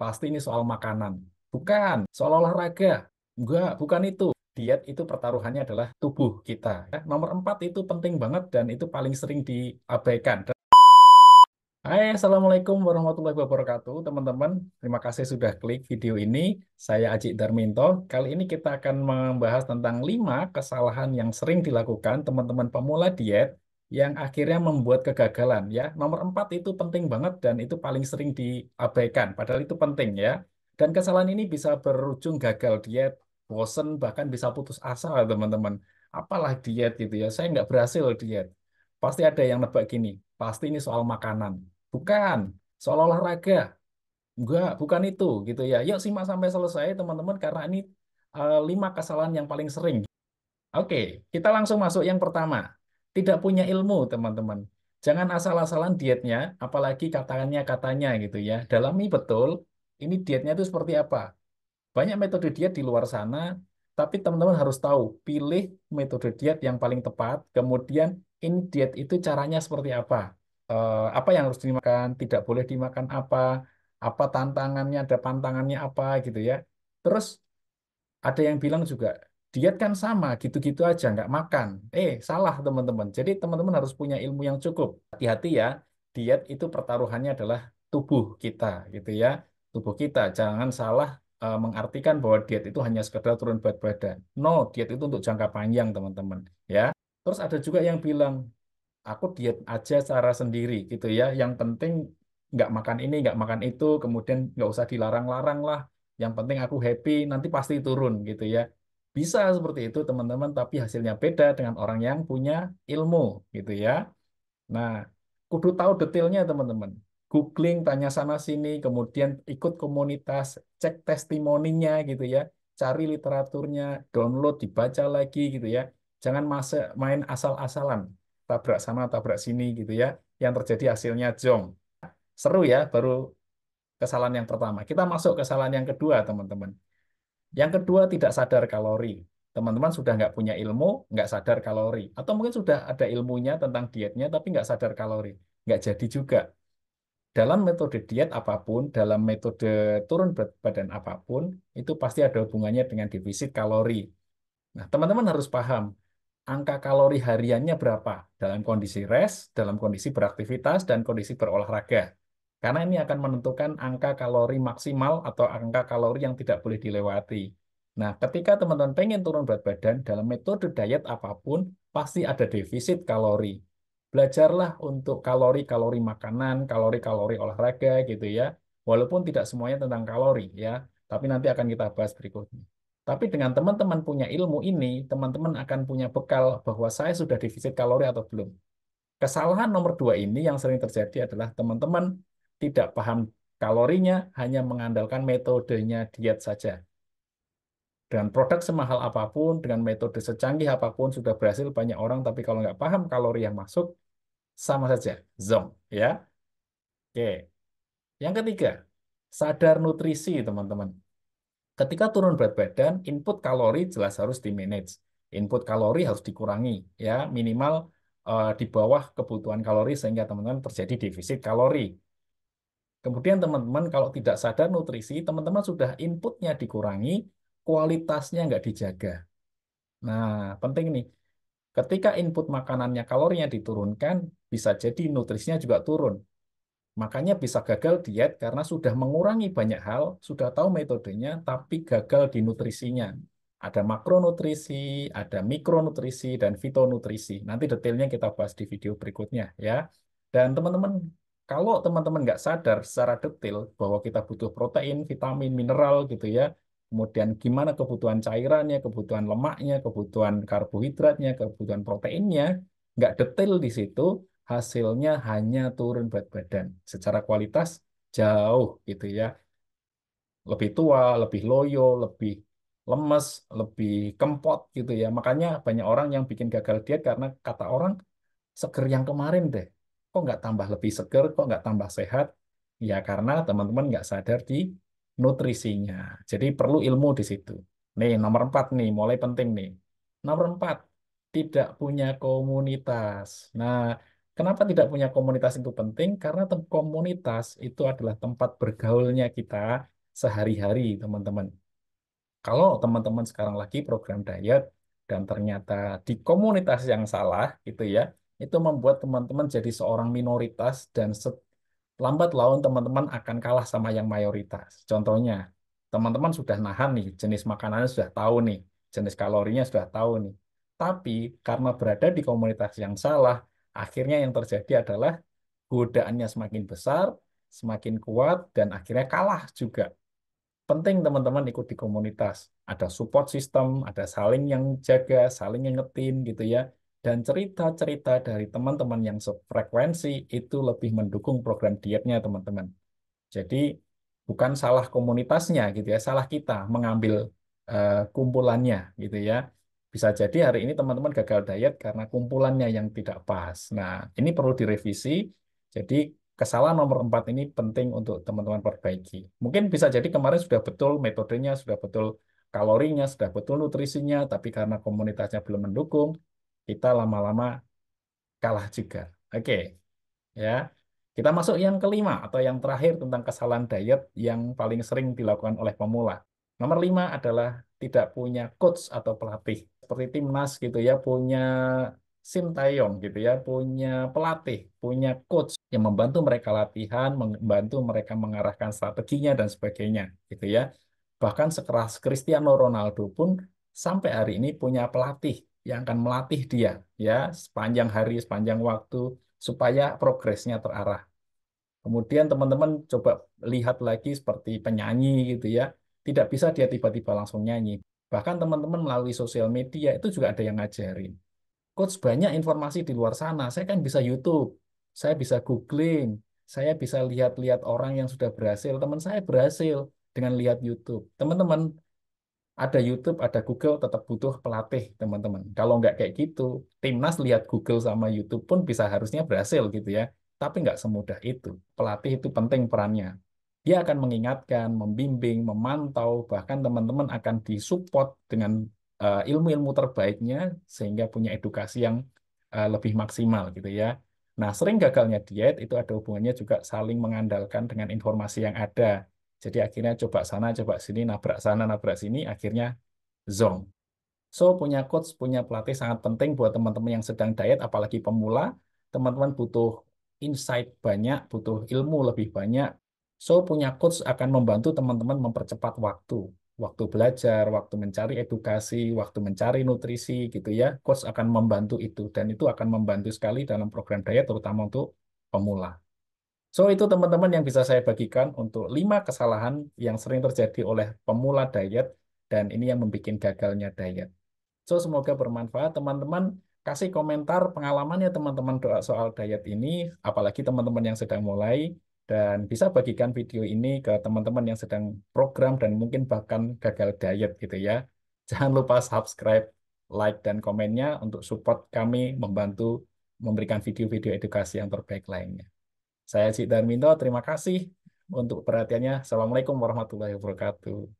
pasti ini soal makanan. Bukan, soal olahraga. Enggak, bukan itu. Diet itu pertaruhannya adalah tubuh kita. Ya. Nomor 4 itu penting banget dan itu paling sering diabaikan. Hai, Assalamualaikum warahmatullahi wabarakatuh, teman-teman. Terima kasih sudah klik video ini. Saya Aji Darminto. Kali ini kita akan membahas tentang 5 kesalahan yang sering dilakukan teman-teman pemula diet yang akhirnya membuat kegagalan. Ya, nomor 4 itu penting banget dan itu paling sering diabaikan. Padahal itu penting ya. Dan kesalahan ini bisa berujung gagal diet, bosen, bahkan bisa putus asa, teman-teman. Apalah diet gitu ya. Saya nggak berhasil diet. Pasti ada yang nebak gini. Pasti ini soal makanan. Bukan, soal olahraga. Enggak, bukan itu gitu ya. Yuk simak sampai selesai teman-teman karena ini 5 kesalahan yang paling sering. Oke, kita langsung masuk yang pertama. Tidak punya ilmu teman-teman. Jangan asal-asalan dietnya, apalagi katanya gitu ya. Dalami betul, ini dietnya itu seperti apa. Banyak metode diet di luar sana, tapi teman-teman harus tahu, pilih metode diet yang paling tepat, kemudian ini diet itu caranya seperti apa. Apa yang harus dimakan, tidak boleh dimakan apa tantangannya, ada pantangannya apa gitu ya. Terus ada yang bilang juga, diet kan sama, gitu-gitu aja, nggak makan. Salah teman-teman. Jadi teman-teman harus punya ilmu yang cukup. Hati-hati ya, diet itu pertaruhannya adalah tubuh kita, gitu ya. Tubuh kita, jangan salah mengartikan bahwa diet itu hanya sekedar turun berat badan. No, diet itu untuk jangka panjang, teman-teman. Ya. Terus ada juga yang bilang, aku diet aja secara sendiri, gitu ya. Yang penting nggak makan ini, nggak makan itu, kemudian nggak usah dilarang-larang lah. Yang penting aku happy, nanti pasti turun gitu ya. Bisa seperti itu teman-teman, tapi hasilnya beda dengan orang yang punya ilmu gitu ya. Nah, kudu tahu detailnya teman-teman. Googling, tanya sana sini, kemudian ikut komunitas, cek testimoninya gitu ya. Cari literaturnya, download, dibaca lagi gitu ya. Jangan main asal-asalan, tabrak sana, tabrak sini gitu ya. Yang terjadi hasilnya jong. Seru ya, baru kesalahan yang pertama. Kita masuk ke kesalahan yang kedua, teman-teman. Yang kedua, tidak sadar kalori. Teman-teman sudah nggak punya ilmu, nggak sadar kalori. Atau mungkin sudah ada ilmunya tentang dietnya, tapi nggak sadar kalori. Nggak jadi juga. Dalam metode diet apapun, dalam metode turun berat badan apapun, itu pasti ada hubungannya dengan defisit kalori. Nah, teman-teman harus paham, angka kalori hariannya berapa dalam kondisi rest, dalam kondisi beraktivitas, dan kondisi berolahraga. Karena ini akan menentukan angka kalori maksimal atau angka kalori yang tidak boleh dilewati. Nah, ketika teman-teman pengen turun berat badan, dalam metode diet apapun, pasti ada defisit kalori. Belajarlah untuk kalori-kalori makanan, kalori-kalori olahraga gitu ya. Walaupun tidak semuanya tentang kalori ya, tapi nanti akan kita bahas berikutnya. Tapi dengan teman-teman punya ilmu ini, teman-teman akan punya bekal bahwa saya sudah defisit kalori atau belum. Kesalahan nomor 2 ini yang sering terjadi adalah teman-teman tidak paham kalorinya, hanya mengandalkan metodenya diet saja. Dengan produk semahal apapun, dengan metode secanggih apapun, sudah berhasil banyak orang, tapi kalau nggak paham kalori yang masuk, sama saja, zonk. Ya. Oke. Yang ketiga, sadar nutrisi, teman-teman. Ketika turun berat badan, input kalori jelas harus di-manage. Input kalori harus dikurangi, ya minimal di bawah kebutuhan kalori sehingga teman-teman terjadi defisit kalori. Kemudian teman-teman kalau tidak sadar nutrisi, teman-teman sudah inputnya dikurangi, kualitasnya nggak dijaga. Nah, penting nih, ketika input makanannya kalorinya diturunkan, bisa jadi nutrisinya juga turun. Makanya bisa gagal diet karena sudah mengurangi banyak hal, sudah tahu metodenya, tapi gagal di nutrisinya. Ada makronutrisi, ada mikronutrisi, dan fitonutrisi. Nanti detailnya kita bahas di video berikutnya ya. Dan teman-teman, kalau teman-teman nggak sadar secara detail bahwa kita butuh protein, vitamin, mineral gitu ya, kemudian gimana kebutuhan cairannya, kebutuhan lemaknya, kebutuhan karbohidratnya, kebutuhan proteinnya, nggak detail di situ, hasilnya hanya turun berat badan. Secara kualitas jauh gitu ya. Lebih tua, lebih loyo, lebih lemes, lebih kempot gitu ya. Makanya banyak orang yang bikin gagal diet karena kata orang seger yang kemarin deh. Kok nggak tambah lebih seger, kok nggak tambah sehat? Ya karena teman-teman nggak sadar di nutrisinya. Jadi perlu ilmu di situ. Nih, nomor 4 nih, mulai penting nih. Nomor 4, tidak punya komunitas. Nah, Kenapa tidak punya komunitas itu penting? Karena komunitas itu adalah tempat bergaulnya kita sehari-hari, teman-teman. Kalau teman-teman sekarang lagi program diet dan ternyata di komunitas yang salah, gitu ya, itu membuat teman-teman jadi seorang minoritas dan lambat laun teman-teman akan kalah sama yang mayoritas. Contohnya, teman-teman sudah nahan nih, jenis makanannya sudah tahu nih, jenis kalorinya sudah tahu nih. Tapi karena berada di komunitas yang salah, akhirnya yang terjadi adalah godaannya semakin besar, semakin kuat, dan akhirnya kalah juga. Penting teman-teman ikut di komunitas. Ada support system, ada saling yang jaga, saling ngingetin gitu ya. Dan cerita-cerita dari teman-teman yang sefrekuensi itu lebih mendukung program dietnya teman-teman. Jadi bukan salah komunitasnya gitu ya, salah kita mengambil kumpulannya gitu ya. Bisa jadi hari ini teman-teman gagal diet karena kumpulannya yang tidak pas. Nah, ini perlu direvisi. Jadi kesalahan nomor 4 ini penting untuk teman-teman perbaiki. Mungkin bisa jadi kemarin sudah betul metodenya, sudah betul kalorinya, sudah betul nutrisinya, tapi karena komunitasnya belum mendukung, kita lama-lama kalah juga. Oke. Ya, kita masuk yang kelima atau yang terakhir tentang kesalahan diet yang paling sering dilakukan oleh pemula. Nomor 5 adalah tidak punya coach atau pelatih. Seperti timnas gitu ya, punya Sintayong gitu ya, punya pelatih, punya coach yang membantu mereka latihan, membantu mereka mengarahkan strateginya dan sebagainya gitu ya. Bahkan sekeras Cristiano Ronaldo pun sampai hari ini punya pelatih yang akan melatih dia ya sepanjang hari, sepanjang waktu supaya progresnya terarah. Kemudian teman-teman coba lihat lagi seperti penyanyi gitu ya. Tidak bisa dia tiba-tiba langsung nyanyi. Bahkan teman-teman melalui sosial media itu juga ada yang ngajarin. Coach, banyak informasi di luar sana. Saya kan bisa YouTube, saya bisa googling, saya bisa lihat-lihat orang yang sudah berhasil. Teman saya berhasil dengan lihat YouTube. Teman-teman, ada YouTube, ada Google, tetap butuh pelatih, teman-teman. Kalau nggak kayak gitu, timnas lihat Google sama YouTube pun bisa harusnya berhasil gitu ya. Tapi nggak semudah itu. Pelatih itu penting perannya. Dia akan mengingatkan, membimbing, memantau, bahkan teman-teman akan disupport dengan ilmu-ilmu terbaiknya sehingga punya edukasi yang lebih maksimal gitu ya. Nah, sering gagalnya diet itu ada hubungannya juga saling mengandalkan dengan informasi yang ada. Jadi akhirnya coba sana, coba sini, nabrak sana, nabrak sini, akhirnya zonk. So, punya coach, punya pelatih sangat penting buat teman-teman yang sedang diet, apalagi pemula. Teman-teman butuh insight banyak, butuh ilmu lebih banyak. So, punya coach akan membantu teman-teman mempercepat waktu. Waktu belajar, waktu mencari edukasi, waktu mencari nutrisi gitu ya. Coach akan membantu itu. Dan itu akan membantu sekali dalam program diet, terutama untuk pemula. So, itu teman-teman yang bisa saya bagikan untuk 5 kesalahan yang sering terjadi oleh pemula diet dan ini yang membuat gagalnya diet. So, semoga bermanfaat. Teman-teman kasih komentar pengalamannya teman-teman soal diet ini, apalagi teman-teman yang sedang mulai, dan bisa bagikan video ini ke teman-teman yang sedang program dan mungkin bahkan gagal diet gitu ya. Jangan lupa subscribe, like, dan komennya untuk support kami membantu memberikan video-video edukasi yang terbaik lainnya. Saya Cik Darminto, terima kasih untuk perhatiannya. Assalamualaikum warahmatullahi wabarakatuh.